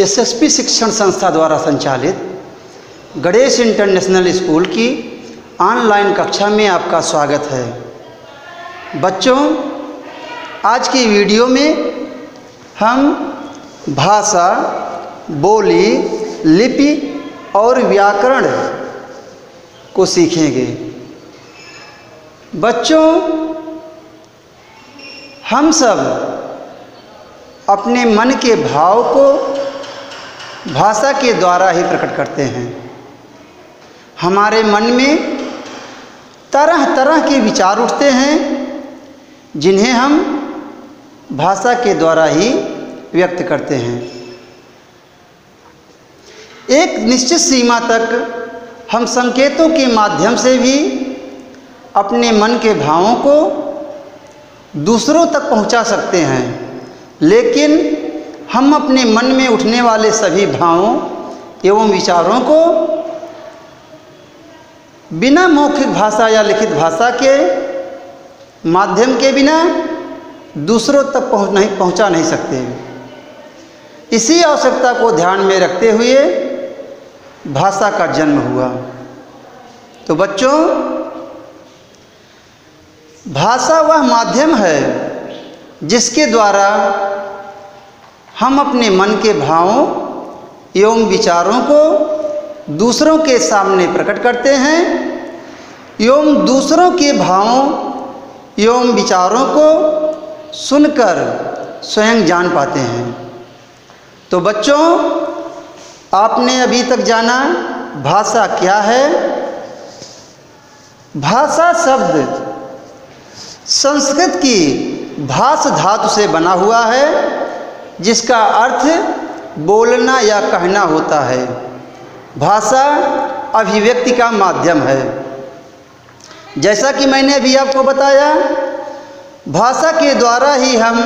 SSP शिक्षण संस्था द्वारा संचालित गणेश इंटरनेशनल स्कूल की ऑनलाइन कक्षा में आपका स्वागत है। बच्चों, आज की वीडियो में हम भाषा, बोली, लिपि और व्याकरण को सीखेंगे। बच्चों, हम सब अपने मन के भाव को भाषा के द्वारा ही प्रकट करते हैं। हमारे मन में तरह तरह के विचार उठते हैं जिन्हें हम भाषा के द्वारा ही व्यक्त करते हैं। एक निश्चित सीमा तक हम संकेतों के माध्यम से भी अपने मन के भावों को दूसरों तक पहुंचा सकते हैं, लेकिन हम अपने मन में उठने वाले सभी भावों एवं विचारों को बिना मौखिक भाषा या लिखित भाषा के माध्यम के बिना दूसरों तक पहुंचा नहीं सकते। इसी आवश्यकता को ध्यान में रखते हुए भाषा का जन्म हुआ। तो बच्चों, भाषा वह माध्यम है जिसके द्वारा हम अपने मन के भावों एवं विचारों को दूसरों के सामने प्रकट करते हैं एवं दूसरों के भावों एवं विचारों को सुनकर स्वयं जान पाते हैं। तो बच्चों, आपने अभी तक जाना भाषा क्या है। भाषा शब्द संस्कृत की भाष धातु से बना हुआ है, जिसका अर्थ बोलना या कहना होता है। भाषा अभिव्यक्ति का माध्यम है। जैसा कि मैंने अभी आपको बताया, भाषा के द्वारा ही हम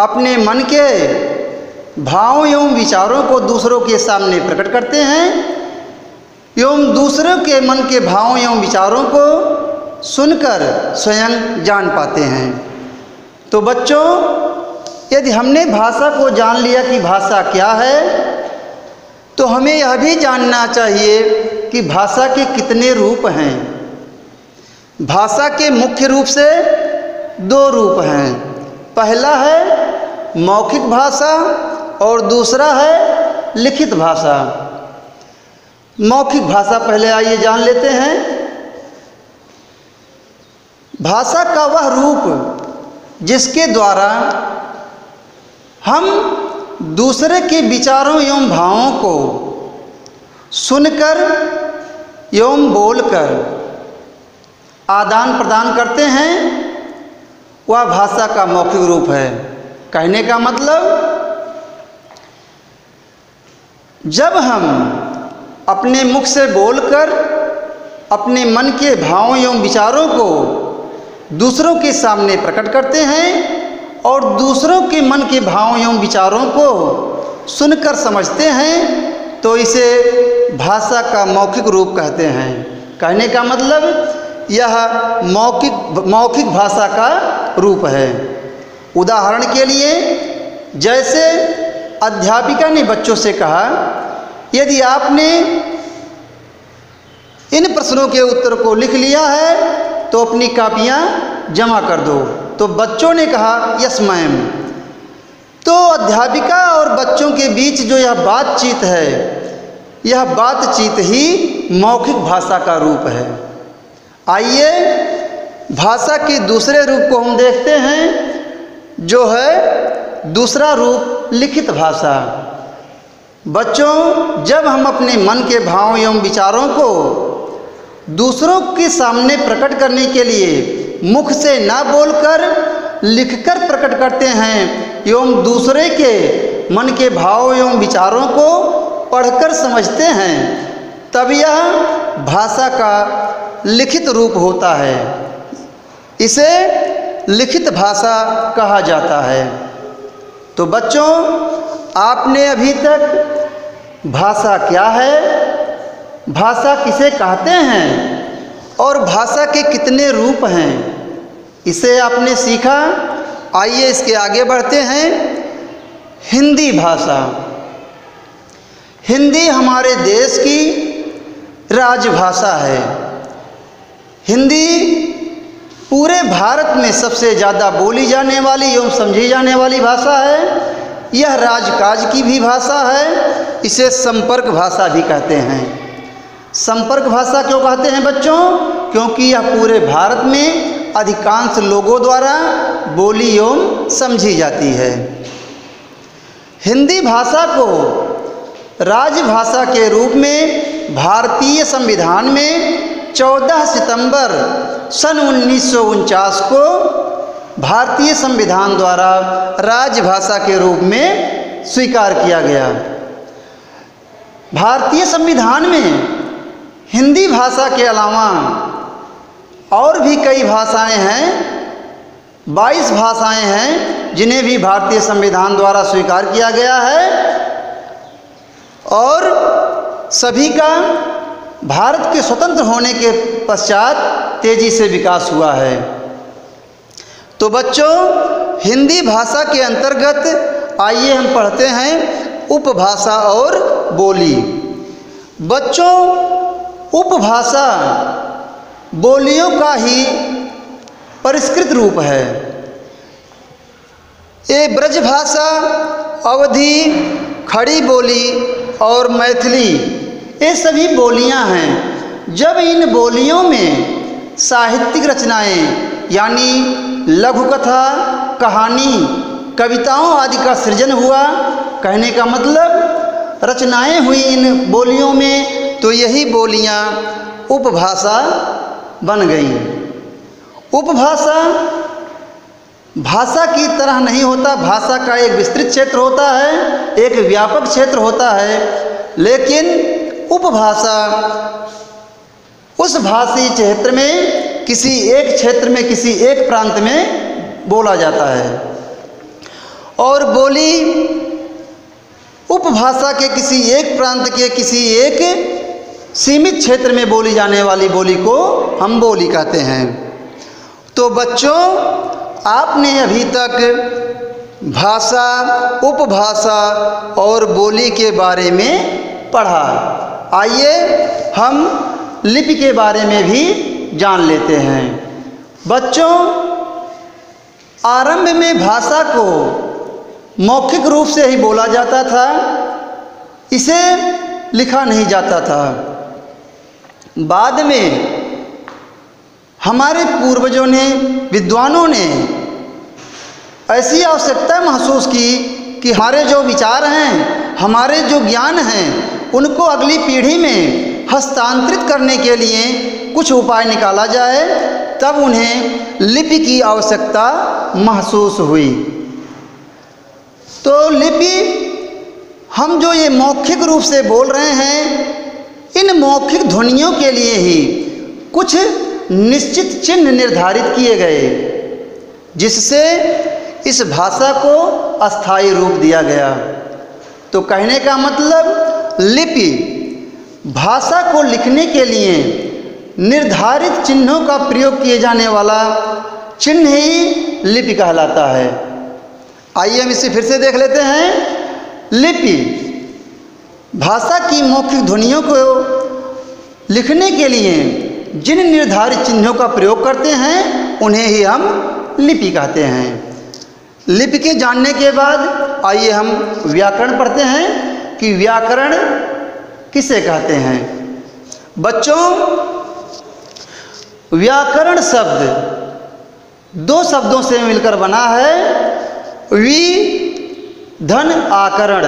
अपने मन के भावों एवं विचारों को दूसरों के सामने प्रकट करते हैं एवं दूसरों के मन के भावों एवं विचारों को सुनकर स्वयं जान पाते हैं। तो बच्चों, यदि हमने भाषा को जान लिया कि भाषा क्या है, तो हमें यह भी जानना चाहिए कि भाषा के कितने रूप हैं। भाषा के मुख्य रूप से दो रूप हैं। पहला है मौखिक भाषा और दूसरा है लिखित भाषा। मौखिक भाषा पहले आइए जान लेते हैं। भाषा का वह रूप जिसके द्वारा हम दूसरे के विचारों एवं भावों को सुनकर एवं बोलकर आदान प्रदान करते हैं, वह भाषा का मौखिक रूप है। कहने का मतलब, जब हम अपने मुख से बोलकर अपने मन के भावों एवं विचारों को दूसरों के सामने प्रकट करते हैं और दूसरों के मन के भावों एवं विचारों को सुनकर समझते हैं, तो इसे भाषा का मौखिक रूप कहते हैं। कहने का मतलब, यह मौखिक भाषा का रूप है। उदाहरण के लिए, जैसे अध्यापिका ने बच्चों से कहा, यदि आपने इन प्रश्नों के उत्तर को लिख लिया है तो अपनी कापियाँ जमा कर दो। तो बच्चों ने कहा, यस मैम। तो अध्यापिका और बच्चों के बीच जो यह बातचीत है, यह बातचीत ही मौखिक भाषा का रूप है। आइए भाषा के दूसरे रूप को हम देखते हैं, जो है दूसरा रूप लिखित भाषा। बच्चों, जब हम अपने मन के भावों एवं विचारों को दूसरों के सामने प्रकट करने के लिए मुख से ना बोलकर लिखकर प्रकट करते हैं एवं दूसरे के मन के भाव एवं विचारों को पढ़कर समझते हैं, तब यह भाषा का लिखित रूप होता है। इसे लिखित भाषा कहा जाता है। तो बच्चों, आपने अभी तक भाषा क्या है, भाषा किसे कहते हैं और भाषा के कितने रूप हैं, इसे आपने सीखा। आइए इसके आगे बढ़ते हैं। हिंदी भाषा। हिंदी हमारे देश की राजभाषा है। हिंदी पूरे भारत में सबसे ज़्यादा बोली जाने वाली एवं समझी जाने वाली भाषा है। यह राजकाज की भी भाषा है। इसे संपर्क भाषा भी कहते हैं। संपर्क भाषा क्यों कहते हैं बच्चों? क्योंकि यह पूरे भारत में अधिकांश लोगों द्वारा बोली एवं समझी जाती है। हिंदी भाषा को राजभाषा के रूप में भारतीय संविधान में 14 सितंबर सन 1949 को भारतीय संविधान द्वारा राजभाषा के रूप में स्वीकार किया गया। भारतीय संविधान में हिंदी भाषा के अलावा और भी कई भाषाएं हैं, 22 भाषाएं हैं जिन्हें भी भारतीय संविधान द्वारा स्वीकार किया गया है और सभी का भारत के स्वतंत्र होने के पश्चात तेजी से विकास हुआ है। तो बच्चों, हिंदी भाषा के अंतर्गत आइए हम पढ़ते हैं उपभाषा और बोली। बच्चों, उपभाषा बोलियों का ही परिष्कृत रूप है। ये ब्रजभाषा, अवधी, खड़ी बोली और मैथिली ये सभी बोलियां हैं। जब इन बोलियों में साहित्यिक रचनाएं यानी लघु कथा, कहानी, कविताओं आदि का सृजन हुआ, कहने का मतलब रचनाएं हुई इन बोलियों में, तो यही बोलियां उपभाषा बन गईं। उपभाषा भाषा की तरह नहीं होता। भाषा का एक विस्तृत क्षेत्र होता है, एक व्यापक क्षेत्र होता है, लेकिन उपभाषा उस भाषी क्षेत्र में किसी एक क्षेत्र में किसी एक प्रांत में बोला जाता है। और बोली उपभाषा के किसी एक प्रांत के किसी एक सीमित क्षेत्र में बोली जाने वाली बोली को हम बोली कहते हैं। तो बच्चों, आपने अभी तक भाषा, उपभाषा और बोली के बारे में पढ़ा। आइए हम लिपि के बारे में भी जान लेते हैं। बच्चों, आरंभ में भाषा को मौखिक रूप से ही बोला जाता था, इसे लिखा नहीं जाता था। बाद में हमारे पूर्वजों ने, विद्वानों ने ऐसी आवश्यकता महसूस की कि हमारे जो विचार हैं, हमारे जो ज्ञान हैं, उनको अगली पीढ़ी में हस्तांतरित करने के लिए कुछ उपाय निकाला जाए। तब उन्हें लिपि की आवश्यकता महसूस हुई। तो लिपि, हम जो ये मौखिक रूप से बोल रहे हैं, इन मौखिक ध्वनियों के लिए ही कुछ निश्चित चिन्ह निर्धारित किए गए, जिससे इस भाषा को अस्थायी रूप दिया गया। तो कहने का मतलब, लिपि भाषा को लिखने के लिए निर्धारित चिन्हों का प्रयोग किए जाने वाला चिन्ह ही लिपि कहलाता है। आइए हम इसे फिर से देख लेते हैं। लिपि भाषा की मौखिक ध्वनियों को लिखने के लिए जिन निर्धारित चिन्हों का प्रयोग करते हैं, उन्हें ही हम लिपि कहते हैं। लिपि के जानने के बाद आइए हम व्याकरण पढ़ते हैं कि व्याकरण किसे कहते हैं। बच्चों, व्याकरण शब्द दो शब्दों से मिलकर बना है, वि धन आकरण।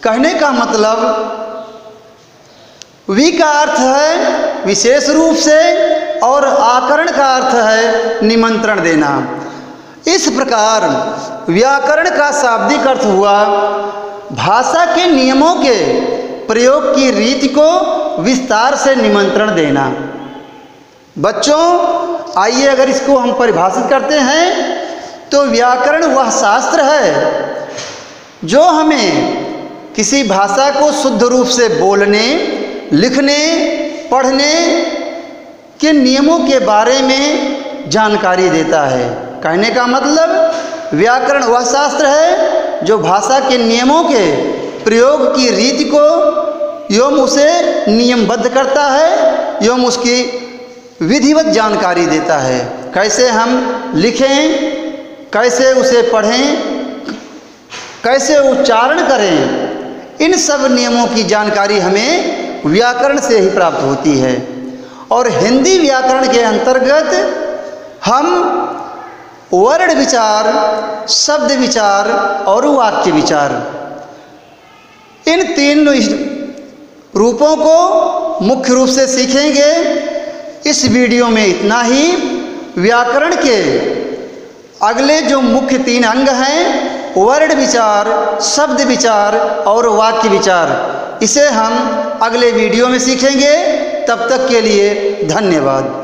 कहने का मतलब, वि का अर्थ है विशेष रूप से और आकरण का अर्थ है निमंत्रण देना। इस प्रकार व्याकरण का शाब्दिक अर्थ हुआ भाषा के नियमों के प्रयोग की रीति को विस्तार से निमंत्रण देना। बच्चों, आइए अगर इसको हम परिभाषित करते हैं तो व्याकरण वह शास्त्र है जो हमें किसी भाषा को शुद्ध रूप से बोलने, लिखने, पढ़ने के नियमों के बारे में जानकारी देता है। कहने का मतलब, व्याकरण वह शास्त्र है जो भाषा के नियमों के प्रयोग की रीति को एवं उसे नियमबद्ध करता है एवं उसकी विधिवत जानकारी देता है। कैसे हम लिखें, कैसे उसे पढ़ें, कैसे उच्चारण करें, इन सब नियमों की जानकारी हमें व्याकरण से ही प्राप्त होती है। और हिंदी व्याकरण के अंतर्गत हम वर्ण विचार, शब्द विचार और वाक्य विचार, इन तीन रूपों को मुख्य रूप से सीखेंगे। इस वीडियो में इतना ही। व्याकरण के अगले जो मुख्य 3 अंग हैं, वर्ण विचार, शब्द विचार और वाक्य विचार, इसे हम अगले वीडियो में सीखेंगे। तब तक के लिए धन्यवाद।